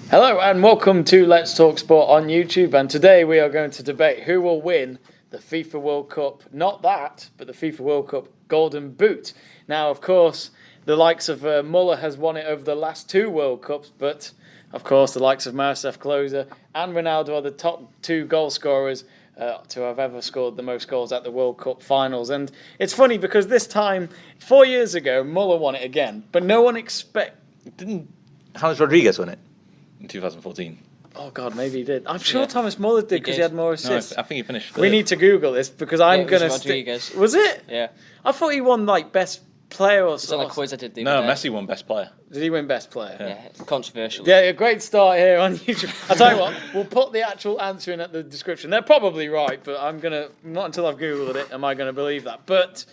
Hello and welcome to Let's Talk Sport on YouTube, and today we are going to debate who will win the FIFA World Cup, not that, but the FIFA World Cup Golden Boot. Now, of course, the likes of Muller has won it over the last two World Cups, but of course the likes of Miroslav Klose and Ronaldo are the top two goal scorers to have ever scored the most goals at the World Cup finals. And it's funny because this time, 4 years ago, Muller won it again, but no one Didn't James Rodriguez win it in 2014? Oh, God, maybe he did. I'm sure Thomas Muller did because he had more assists. No, I think he finished third. We need to Google this because I'm going to Rodriguez. Was it? Yeah. I thought he won, like, best player or It's on something. a quiz I did the No, other day. Messi won best player. Did he win best player? Yeah, controversial. Yeah, a great start here on YouTube. I'll tell you what, we'll put the actual answer in at the description. They're probably right, but not until I've Googled it am I going to believe that. But,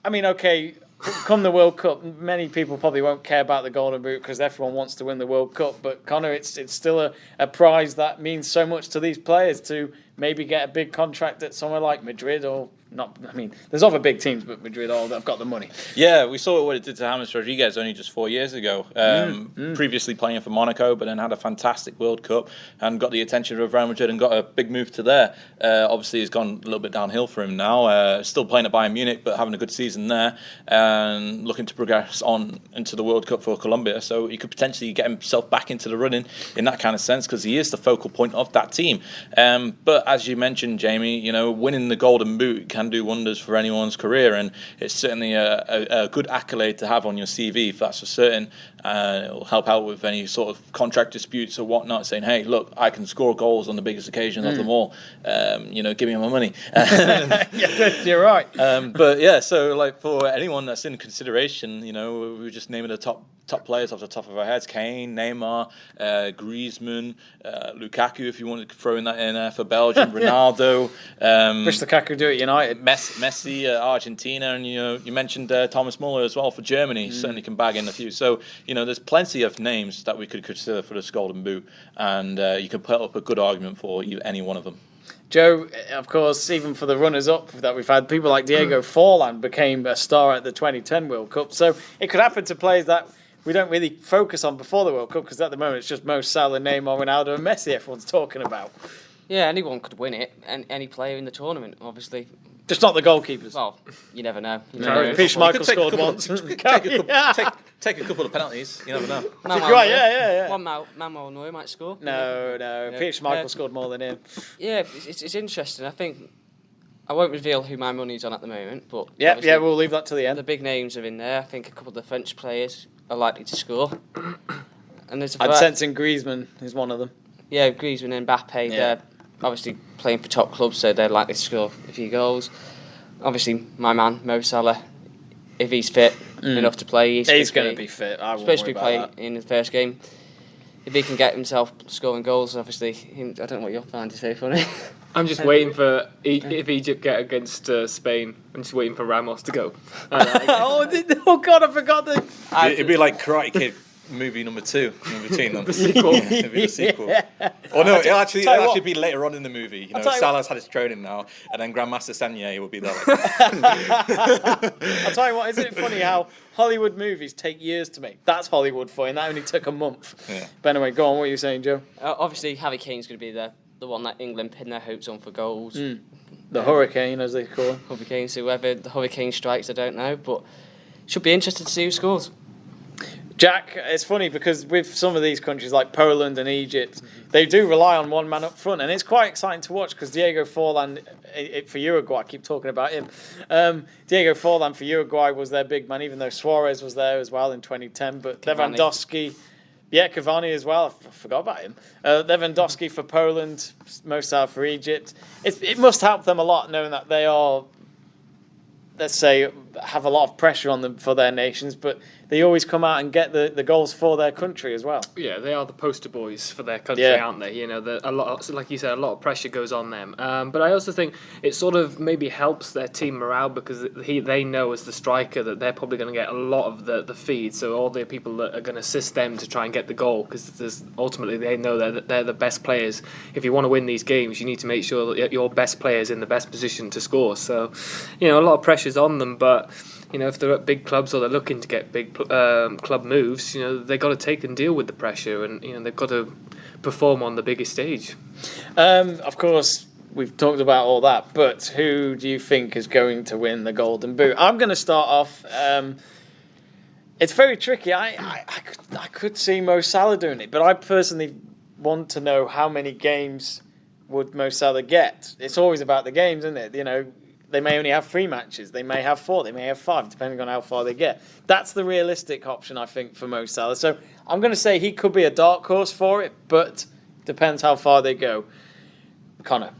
I mean, okay, come the World Cup, many people probably won't care about the Golden Boot because everyone wants to win the World Cup. But, Conor, it's still a prize that means so much to these players to maybe get a big contract at somewhere like Madrid or not. I mean, there's other big teams, but Madrid all that have got the money. Yeah, we saw what it did to James Rodriguez only just 4 years ago. Previously playing for Monaco, but then had a fantastic World Cup and got the attention of Real Madrid and got a big move to there. Obviously, he's gone a little bit downhill for him now. Still playing at Bayern Munich, but having a good season there and looking to progress on into the World Cup for Colombia. So he could potentially get himself back into the running in that kind of sense because he is the focal point of that team. But as you mentioned, Jamie, you know, winning the Golden Boot can do wonders for anyone's career, and it's certainly a good accolade to have on your CV, that's for certain. It will help out with any sort of contract disputes or whatnot, saying, hey, look, I can score goals on the biggest occasion of them all. Give me my money. Yeah, you're right. But yeah, so like for anyone that's in consideration, you know, we were just naming the top players off the top of our heads: Kane, Neymar, Griezmann, Lukaku, if you wanted to throw in that in there for Belgium, Ronaldo. Wish Lukaku do it United. Messi, Argentina, and you mentioned Thomas Muller as well for Germany. Certainly can bag in a few. So there's plenty of names that we could consider for this Golden Boot, and you can put up a good argument for any one of them. Joe, of course, even for the runners-up that we've had, people like Diego Forlan became a star at the 2010 World Cup. So it could happen to players that we don't really focus on before the World Cup because at the moment it's just Mo Salah, Neymar, Ronaldo and Messi everyone's talking about. Yeah, anyone could win it, and any player in the tournament, obviously. Just not the goalkeepers. Well, you never know. Peter Michael scored once. Take a couple of penalties. You never know. Right, yeah. One Manuel Neuer might score. No. Peter Michael scored more than him. Yeah, it's interesting. I think I won't reveal who my money's on at the moment, but yeah, we'll leave that to the end. The big names are in there. I think a couple of the French players are likely to score. And I'm sensing Griezmann is one of them. Yeah, Griezmann and Mbappe. Yeah. They're obviously playing for top clubs, so they're likely to score a few goals. Obviously, my man Mo Salah, if he's fit enough to play, he's going to be fit. I supposed to be playing in the first game. If he can get himself scoring goals, obviously, I don't know what you're finding so funny. I'm just waiting for if Egypt get against Spain. I'm just waiting for Ramos to go. Oh God, I forgot that. It'd be like Karate Kid movie number 2 in between them. The sequel. Yeah, it'd be the sequel. Or no, it'll actually be later on in the movie. Salah's had his training now, and then Grandmaster Sanye will be there. I'll tell you what, isn't it funny how Hollywood movies take years to make? That's Hollywood for you, and that only took a month. Yeah. But anyway, go on, what are you saying, Joe? Obviously, Harry Kane's going to be the one that England pin their hopes on for goals. The Hurricane, as they call him. Hurricane, so whether the Hurricane strikes, I don't know, but should be interested to see who scores. Jack, it's funny because with some of these countries like Poland and Egypt, they do rely on one man up front, and it's quite exciting to watch because Diego Forlan for Uruguay, I keep talking about him. Diego Forlan for Uruguay was their big man, even though Suarez was there as well in 2010. But Cavani. Lewandowski, Cavani as well. I forgot about him. Lewandowski for Poland, Mo Salah for Egypt. It must help them a lot knowing that they are, let's say, have a lot of pressure on them for their nations, but they always come out and get the goals for their country as well. Yeah, they are the poster boys for their country, aren't they? Like you said, a lot of pressure goes on them. But I also think it sort of maybe helps their team morale because they know as the striker that they're probably going to get a lot of the feed. So all the people that are going to assist them to try and get the goal because ultimately they know that they're the best players. If you want to win these games, you need to make sure that your best players in the best position to score. So, a lot of pressure's on them, but if they're at big clubs or they're looking to get big club moves, they've got to take and deal with the pressure, and they've got to perform on the biggest stage. Of course, we've talked about all that, but who do you think is going to win the Golden Boot? I'm going to start off. It's very tricky. I could see Mo Salah doing it, but I personally want to know how many games would Mo Salah get. It's always about the games, isn't it? They may only have 3 matches. They may have 4. They may have 5, depending on how far they get. That's the realistic option, I think, for Mo Salah. So I'm going to say he could be a dark horse for it, but depends how far they go. Connor.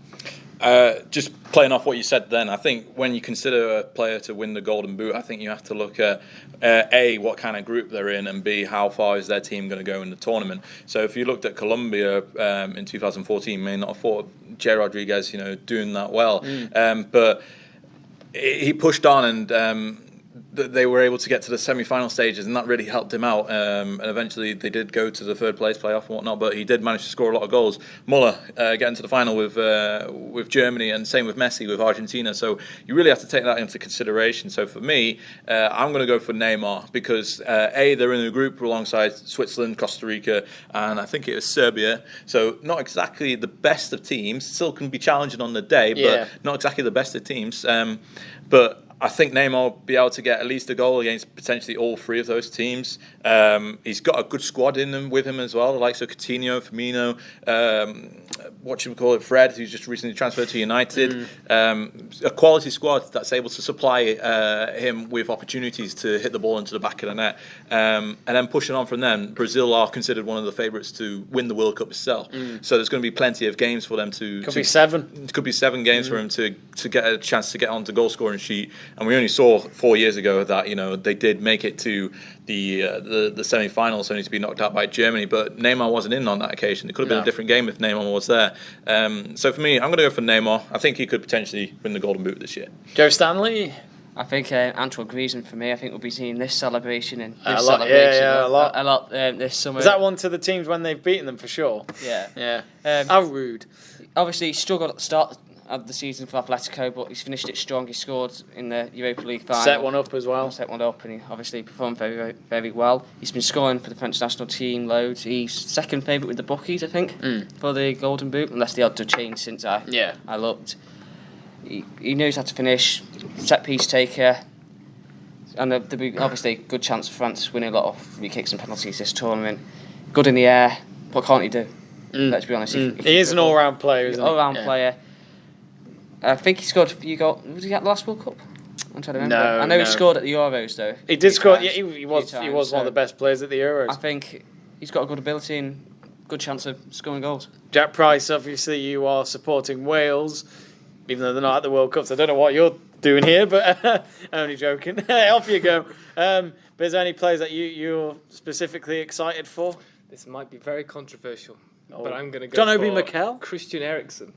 Just playing off what you said then, I think when you consider a player to win the Golden Boot, I think you have to look at A, what kind of group they're in, and B, how far is their team going to go in the tournament. So if you looked at Colombia in 2014, may not have thought Jay Rodriguez, doing that well, but he pushed on and they were able to get to the semi-final stages, and that really helped him out. And eventually, they did go to the third place playoff and whatnot. But he did manage to score a lot of goals. Muller getting to the final with Germany, and same with Messi with Argentina. So you really have to take that into consideration. So for me, I'm going to go for Neymar because A, they're in a group alongside Switzerland, Costa Rica, and I think it was Serbia. So not exactly the best of teams. Still can be challenging on the day, but not exactly the best of teams. But I think Neymar will be able to get at least a goal against potentially all 3 of those teams. He's got a good squad in them with him as well, the likes of Coutinho, Firmino, Fred, who's just recently transferred to United. A quality squad that's able to supply him with opportunities to hit the ball into the back of the net. And then pushing on from them, Brazil are considered one of the favourites to win the World Cup itself. So there's going to be plenty of games for them to... Could be 7. It could be 7 games for him to get a chance to get onto the goal scoring sheet. And we only saw 4 years ago that they did make it to the semi-finals, only to be knocked out by Germany. But Neymar wasn't in on that occasion. It could have been a different game if Neymar was there. So for me, I'm going to go for Neymar. I think he could potentially win the Golden Boot this year. Joe Stanley. I think Antoine Griezmann for me. I think we'll be seeing this celebration and this a lot, celebration a lot this summer. Is that one to the teams when they've beaten them for sure? Yeah. How rude. Obviously, he struggled at the start of the season for Atletico, but he's finished it strong. He scored in the Europa League final. Set one up as well. And he obviously performed very, very, very well. He's been scoring for the French national team loads. He's second favourite with the bookies, I think, for the Golden Boot, unless the odds have changed since I looked. He knows how to finish, set-piece taker, and there'll be obviously a good chance of France winning a lot of free kicks and penalties this tournament. Good in the air. What can't he do? Let's be honest. He is an all-round player, isn't he? All-round player. I think he scored. Was he at the last World Cup? I'm trying to remember. I know he scored at the Euros though. He did score. Yeah, he was one of the best players at the Euros. I think he's got a good ability and good chance of scoring goals. Jack Price, obviously, you are supporting Wales, even though they're not at the World Cup. So I don't know what you're doing here, but only joking. Off you go. But is there any players that you're specifically excited for? This might be very controversial, but I'm going to go John for Obi Mikel? Christian Eriksen.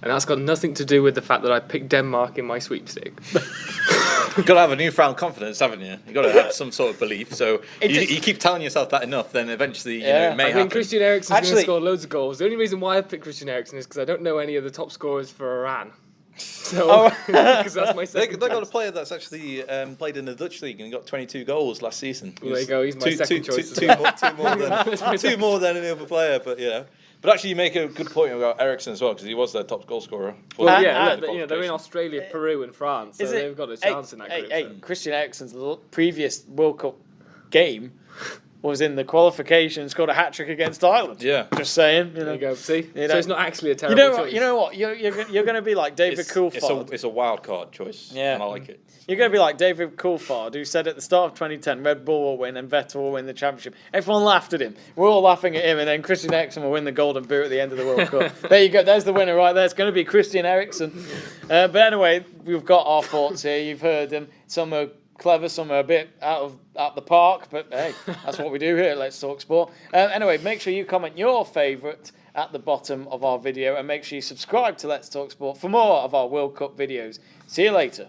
And that's got nothing to do with the fact that I picked Denmark in my sweepstake. You've got to have a newfound confidence, haven't you? You've got to have some sort of belief. So you keep telling yourself that enough, then eventually it may happen. I think Christian Eriksen's going to score loads of goals. The only reason why I picked Christian Eriksen is because I don't know any of the top scorers for Iran. So, because that's my second They got a player that's actually played in the Dutch league and got 22 goals last season. Well, there you go. He's my second choice. Two more than any other player, but But actually, you make a good point about Eriksen as well, because he was their top goal scorer. Well, they're in Australia, Peru, and France, so they've got a chance in that group. Christian Eriksen's previous World Cup game was in the qualification, scored a hat-trick against Ireland. Yeah. Just saying. There you go. See? So it's not actually a terrible choice. You know what? You're going to be like David Coulthard. It's a wild card choice, and I like it. You're going to be like David Coulthard, who said at the start of 2010, Red Bull will win and Vettel will win the championship. Everyone laughed at him. We're all laughing at him, and then Christian Eriksen will win the Golden Boot at the end of the World Cup. There you go. There's the winner right there. It's going to be Christian Eriksen. But anyway, we've got our thoughts here. You've heard them. Some are clever, some are a bit out the park, but hey, that's what we do here at Let's Talk Sport. Anyway, make sure you comment your favourite at the bottom of our video, and make sure you subscribe to Let's Talk Sport for more of our World Cup videos. See you later.